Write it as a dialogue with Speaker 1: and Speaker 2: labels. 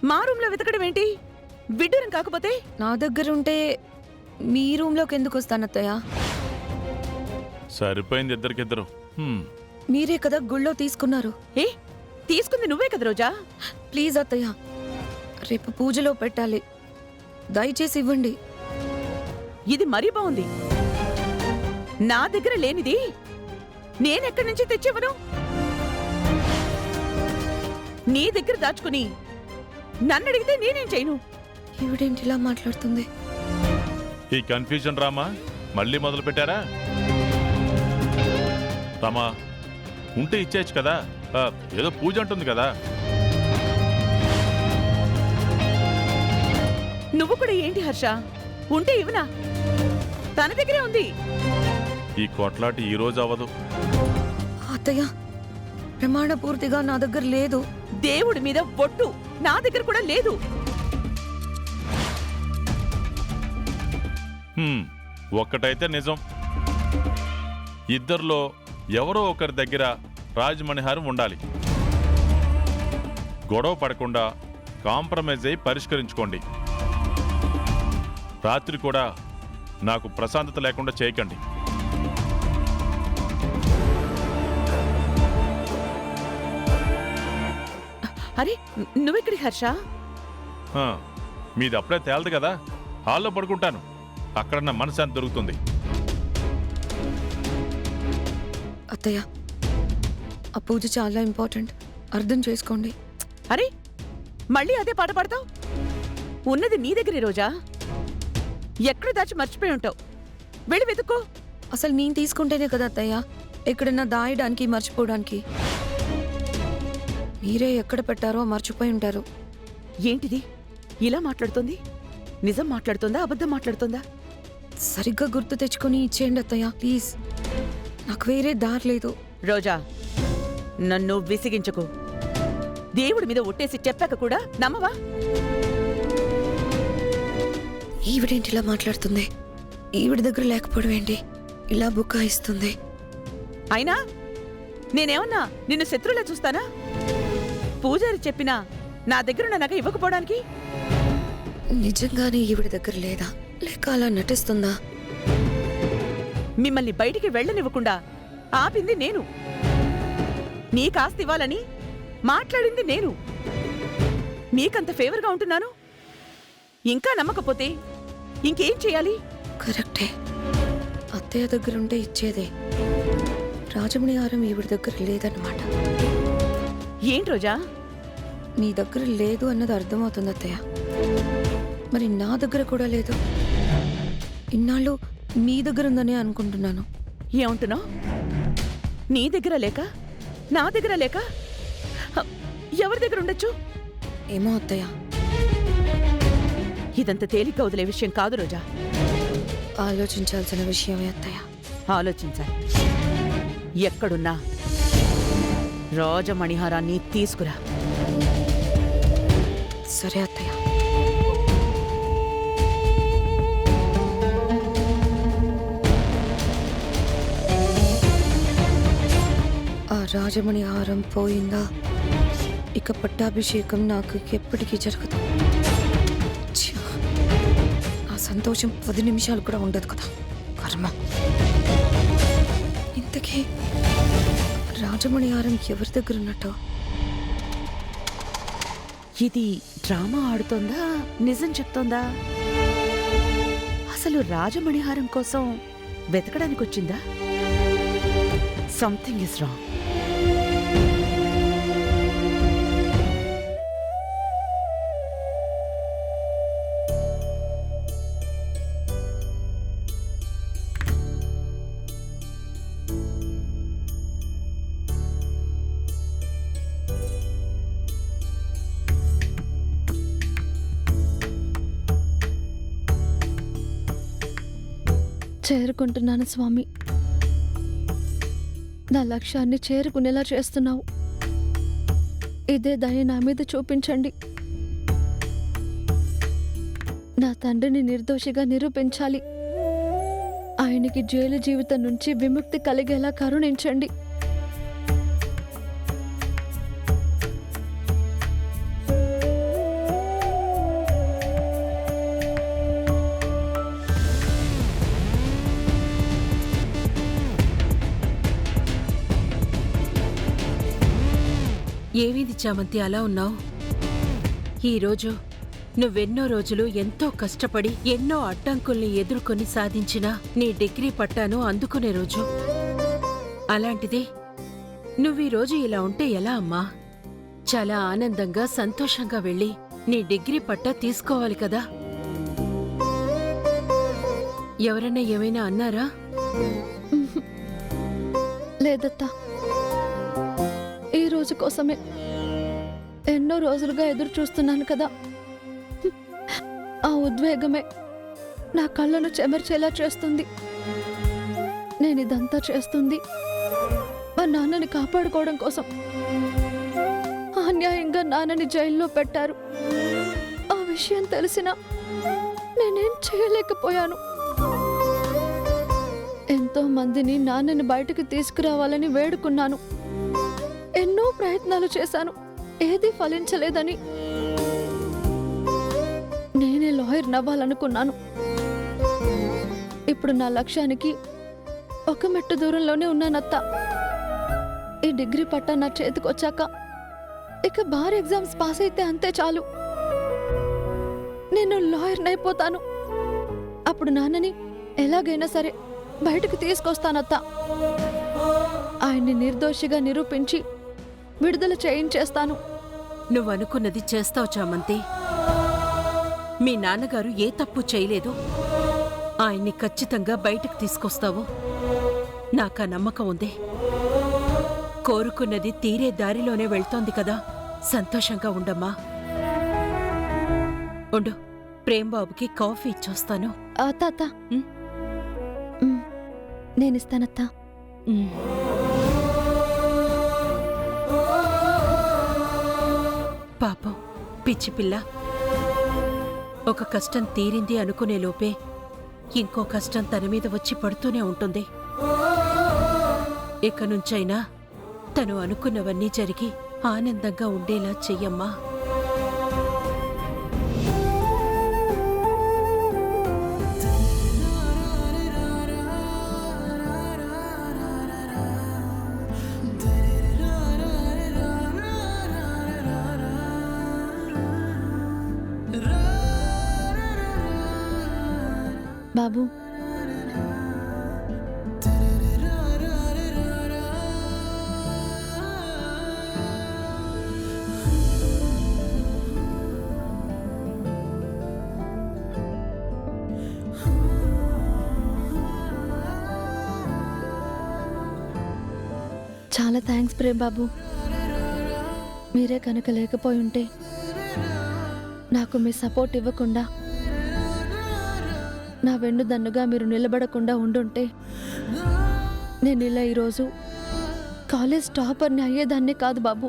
Speaker 1: మా రూమ్ లో వెతకడం ఏంటి? విడ్డూరం కాకపోతే
Speaker 2: నా దగ్గర ఉంటే మీ రూమ్లోకి ఎందుకు వస్తాను అత్తయ్య?
Speaker 3: సరిపోయింది ఇద్దరికిద్దరు.
Speaker 2: మీరే కదా గుళ్ళో తీసుకున్నారు.
Speaker 1: ఏ తీసుకుంది నువ్వే కదా రోజా.
Speaker 2: ప్లీజ్ అత్తయ్య, రేపు పూజలో పెట్టాలి, దయచేసి ఇవ్వండి.
Speaker 1: ఇది మరీ బాగుంది. నా దగ్గర లేనిది నేనెక్కడి నుంచి తెచ్చివ్వను? నీ దగ్గర దాచుకుని నన్ను అడిగితే నేనేం చేయను?
Speaker 2: ఈవిడేంటి ఇలా మాట్లాడుతుంది?
Speaker 3: ఈ కన్ఫ్యూజన్ రామా మళ్ళీ మొదలు పెట్టారా? రామా ఉంటే ఇచ్చేయచ్చు కదా, ఏదో పూజ అంటుంది కదా.
Speaker 1: నువ్వు కూడా ఏంటి హర్ష, ఉంటే ఇవ్వనా? తన దగ్గరే ఉంది.
Speaker 3: ఈ కొట్లాటి ఈ రోజు అవ్వదు
Speaker 2: అత్తయ్య, ప్రమాణ పూర్తిగా నా దగ్గర లేదు.
Speaker 1: దేవుడి మీద ఒట్టు, నా దగ్గర కూడా లేదు.
Speaker 3: ఒక్కటైతే నిజం, ఇద్దరిలో ఎవరో ఒకరి దగ్గర రాజమణిహారం ఉండాలి. గొడవ పడకుండా కాంప్రమైజ్ అయి పరిష్కరించుకోండి. రాత్రి కూడా నాకు ప్రశాంతత లేకుండా చేయకండి.
Speaker 1: అరే నువ్వెక్కడికి హర్ష?
Speaker 3: మీది అప్పుడే తేలదు కదా, హాల్లో పడుకుంటాను. అక్కడ నా మనశ్శాంతి దొరుకుతుంది.
Speaker 2: అత్తయ్య, ఆ పూజ చాలా ఇంపార్టెంట్, అర్థం చేసుకోండి.
Speaker 1: అరే మళ్ళీ అదే పాట పాడతావు? ఉన్నది నీ దగ్గరే రోజా. ఎక్కడ దాచి మర్చిపోయి ఉంటావు, వెళ్ళి వెతుక్కో.
Speaker 2: అసలు నేను తీసుకుంటేనే కదా అత్తయ్య ఎక్కడన్నా దాయడానికి మర్చిపోవడానికి. మీరే ఎక్కడ పెట్టారో మర్చిపోయి ఉంటారు.
Speaker 1: ఏంటిది ఇలా మాట్లాడుతుంది? నిజం మాట్లాడుతుందా, అబద్ధం మాట్లాడుతుందా?
Speaker 2: సరిగ్గా గుర్తు తెచ్చుకొని ఇచ్చేయండి అత్తయ్య, ప్లీజ్. నాకు వేరే దారి లేదు.
Speaker 1: రోజా, నన్ను విసిగించకు. దేవుడి మీద ఒట్టేసి చెప్పాక కూడా నమ్మవా?
Speaker 2: ఈవిడేంటి ఇలా మాట్లాడుతుంది? ఈవిడ దగ్గర లేకపోవడం ఏంటి? ఇలా బుకాయిస్తుంది.
Speaker 1: అయినా నేనేమన్నా నిన్ను శత్రువులా చూస్తానా? పూజారి చెప్పినా నా దగ్గరున్న నగ ఇవ్వకపోవడానికి?
Speaker 2: నిజంగానే ఈవిడ దగ్గర లేదా, లేక అలా నటిస్తుందా?
Speaker 1: మిమ్మల్ని బయటికి వెళ్ళనివ్వకుండా ఆపింది నేను. నీ కాస్త ఇవ్వాలని మాట్లాడింది నేను. మీకంత ఫేవర్గా ఉంటున్నాను. ఇంకా నమ్మకపోతే ఇంకేం చేయాలి?
Speaker 2: కరెక్టే, అత్తయ్య దగ్గర ఉంటే ఇచ్చేదే. రాజమణిహారం ఈవిడ దగ్గర లేదన్నమాట.
Speaker 1: ఏంటి రోజా?
Speaker 2: నీ దగ్గర లేదు అన్నది అర్థమవుతుంది అత్తయ్య, మరి నా దగ్గర కూడా లేదు. ఇన్నాళ్ళు మీ దగ్గర ఉందని అనుకుంటున్నాను.
Speaker 1: ఏమంటున్నావు? నీ దగ్గర లేక, నా దగ్గర లేక ఎవరి దగ్గర ఉండొచ్చు?
Speaker 2: ఏమో అత్తయ్య,
Speaker 1: ఇదంత తేలిగ్గా వదిలే విషయం కాదు రోజా.
Speaker 2: ఆలోచించాల్సిన విషయమే అత్తయ్య.
Speaker 1: ఆలోచించాలి. ఎక్కడున్నా రాజమణిహారాన్ని తీసుకురా.
Speaker 2: సరే అత్తయ్య. ఆ రాజమణిహారం పోయిందా, ఇక పట్టాభిషేకం నాకు ఎప్పటికీ జరగదు. ఛీ, ఆ సంతోషం 10 నిమిషాలు కూడా ఉండదు కదా, కర్మ. ఇంతకీ రాజమణిహారం ఎవరి దగ్గర ఉన్నట్టు?
Speaker 1: ఇది డ్రామా ఆడుతోందా, నిజం చెప్తోందా? అసలు రాజమణిహారం కోసం వెతకడానికి వచ్చిందా? Something is wrong.
Speaker 4: చేరుకుంటున్నాను స్వామి, నా లక్ష్యాన్ని చేరుకునేలా చేస్తున్నావు. ఇదే దయ నా మీద చూపించండి. నా తండ్రిని నిర్దోషిగా నిరూపించాలి. ఆయనకి జైలు జీవితం నుంచి విముక్తి కలిగేలా కరుణించండి.
Speaker 5: ఏమిది చామంతి అలా ఉన్నావు? ఈరోజు నువ్వెన్నో రోజులు ఎంతో కష్టపడి ఎన్నో అడ్డంకుల్ని ఎదుర్కొని సాధించిన నీ డిగ్రీ పట్టాను అందుకునే రోజు. అలాంటిది నువ్వీరోజు ఇలా ఉంటే ఎలా అమ్మా? చాలా ఆనందంగా సంతోషంగా వెళ్ళి నీ డిగ్రీ పట్టా తీసుకోవాలి కదా. ఎవరన్నా ఏమైనా అన్నారా?
Speaker 4: లేదత్తా, ఈ రోజు కోసమే ఎన్నో రోజులుగా ఎదురు చూస్తున్నాను కదా. ఆ ఉద్వేగమే నా కళ్ళను చెమర్చేలా చేస్తుంది. నేనిదంతా చేస్తుంది మా నాన్నని కాపాడుకోవడం కోసం. అన్యాయంగా నాన్నని జైల్లో పెట్టారు. ఆ విషయం తెలిసినా నేనేం చేయలేకపోయాను. ఎంతో మందిని నాన్నని బయటకు తీసుకురావాలని వేడుకున్నాను. ఎన్నో ప్రయత్నాలు చేశాను, ఏదీ ఫలించలేదని. నేనే లాయర్ నవ్వాలనుకున్నాను. ఇప్పుడు నా లక్ష్యానికి ఒక మెట్టు దూరంలోనే ఉన్నానత్త. ఈ డిగ్రీ పట్టా నా చేతికొచ్చాక ఇక బార్ ఎగ్జామ్స్ పాస్ అయితే అంతే చాలు. నేను లాయర్ని అయిపోతాను. అప్పుడు నాన్నని ఎలాగైనా సరే బయటకు తీసుకొస్తానత్త. ఆయన్ని నిర్దోషిగా నిరూపించి విడుదల చేయించేస్తాను.
Speaker 5: నువ్వనుకున్నది చేస్తావు చామంతి. మీ నాన్నగారు ఏ తప్పు చేయలేదు. ఆయన్ని ఖచ్చితంగా బయటకు తీసుకొస్తావు. నాకా నమ్మకం ఉంది. కోరుకున్నది తీరే దారిలోనే వెళ్తోంది కదా. సంతోషంగా ఉండమ్మా. ఉండు, ప్రేంబాబుకి కాఫీ ఇచ్చొస్తాను.
Speaker 4: అత్త అత్త,
Speaker 5: ఉమ్.
Speaker 4: నేనిస్తానత్తా.
Speaker 5: పాపం పిచ్చి పిల్ల. ఒక కష్టం తీరింది అనుకునే లోపే ఇంకో కష్టం తన మీద వచ్చి పడుతూనే ఉంటుంది. ఇక నుంచైనా తను అనుకున్నవన్నీ జరిగి ఆనందంగా ఉండేలా చెయ్యమ్మా.
Speaker 4: బాబు, చాలా థ్యాంక్స్ ప్రేమ్ బాబు. మీరే కనుక లేకపోయి ఉంటే, నాకు మీ సపోర్ట్ ఇవ్వకుండా, నా వెన్నుదన్నుగా మీరు నిలబడకుండా ఉండుంటే నేను ఇలా ఈరోజు కాలేజ్ టాపర్ని అయ్యేదాన్నే కాదు బాబు.